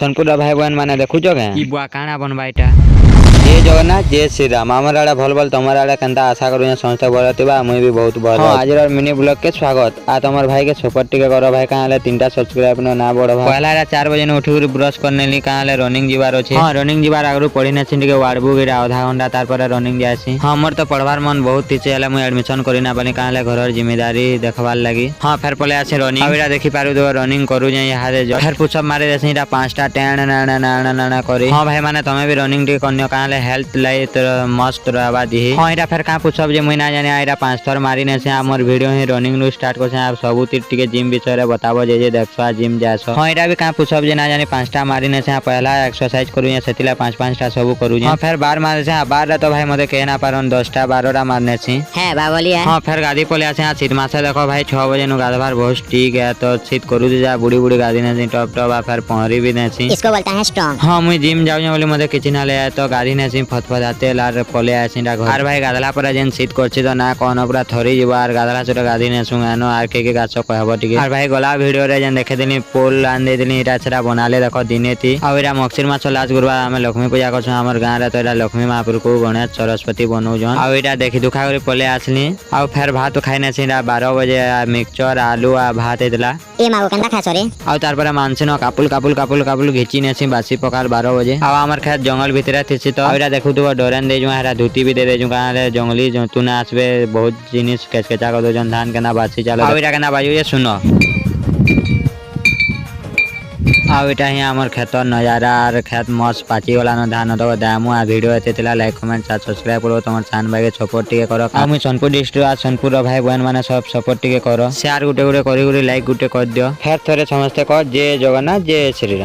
सोनपुर भाई बहन मैंने देखुच ई बुआ काଣା बनबा एटा जय जगन्नाथ जय श्रीराम आमर आड़े भल भल तुम आड़े केनता आशा करूँ समस्त भल थी मुई भी बहुत भल हाँ आज मिनी ब्लॉग के स्वागत आ तुम भाई के सपोर्ट टिके करो भाई कहाँ 3टा सब्सक्राइब ना बड़ भाई पहला 4 बजे उठी ब्रश करने ली कहाँ रनिंग जीवार अच्छे हाँ रनिंग जीवार आगु पढ़ी ना टे वार्ड बुक आधा घंटा तार रनिंग जासी हाँ मोर तो पढ़वार मन बहुत इच्छे है मुझे एडमिशन करना पाली कहाँ घर जिम्मेदारी देखवार लगी हाँ फिर पले आसे रनिंग देखी पारू तो रनिंग करू यहाँ फिर पुशअप मारी देसी 5टा टेण नाना करी हाँ भाई माने तुम्हें भी रनिंग टे करनी कहाँ हेल्थ लाइफ मस्त रहबा दी हाँ इटा फिर कहाँ पुशअप जे मुई ना जाने इटा 5 थर मारी ने से मोर वीडियो ही रनिंग नु स्टार्ट कर आप सब टिके जिम विषय रे बताबो जे देखसो जिम जासो हाँ इटा भी कहाँ पुशअप जे ना जाने 5टा मारी ने से पहला एक्सरसाइज करू या सेतिला 5-5टा सब करू हाँ फिर बार मारे से बार तो भाई मते कहना पारन 10टा 12टा मारने से है बाबली है हाँ फिर गादी पले आसे शीत मासे देखो भाई 6 बजे नु गाधवार बहुत ठीक है तो शीत करू जा बुड़ी बुड़ी गादी ने टॉप टॉप फिर पहरी भी ने इसको बोलता है स्ट्रांग हाँ मुई जिम जाऊ बोले मते किछि ना ले तो गादी ने फतफताते लार पले आसी घर भाई गाधला पर जेन शीत करछि तो ना कोन पूरा थरी जीव आर गाधला छोटा गादी ने सुगानो आर के गाछ कहबो टिके आर भाई गला वीडियो रे जेन देखे देनी पोल आन दे देनी इटा छरा बनाले देखो दिने थी आ इरा मक्सिर मास लास्ट गुरुवार आमे लक्ष्मी पूजा करछु हमर गां रे तो इरा लक्ष्मी महापुर को गणेश सरस्वती बनौ जन आ इटा देखि दुखा करी पले आसली आ फिर भात खाइने छिरा 12 बजे मिक्सचर आलू आ भात एतला ए मागो कंदा खा सरे आ तार पर मानसिनो कापुल घिची नेसी बासी पकार 12 बजे आ हमर खेत जंगल भितरे थिसी तो इरा देखु तो डोरन दे जो हरा धुती भी दे दे जो कहां जंगली जंतु ना आसबे बहुत जिनिस केचकेचा कर दो जन धान केना बासी चलो आ इटा केना बाजू ये सुनो आटा ही आमर खेत नजारा और खेत मस्त पाची गला न धान तो दामु आ वीडियो एते तिला लाइक कमेंट सब्सक्राइब करो तुम चान भाई के सपोर्ट टिके करो आ मुई सोनपुर डिस्ट्रिक्ट आ सोनपुर भाई बहन माने सब सपोर्ट टिके करो शेयर गुटे गुटे करी लाइक गुटे कर दियो फिर थरे समस्त कह जय जगन्नाथ जय श्रीराम।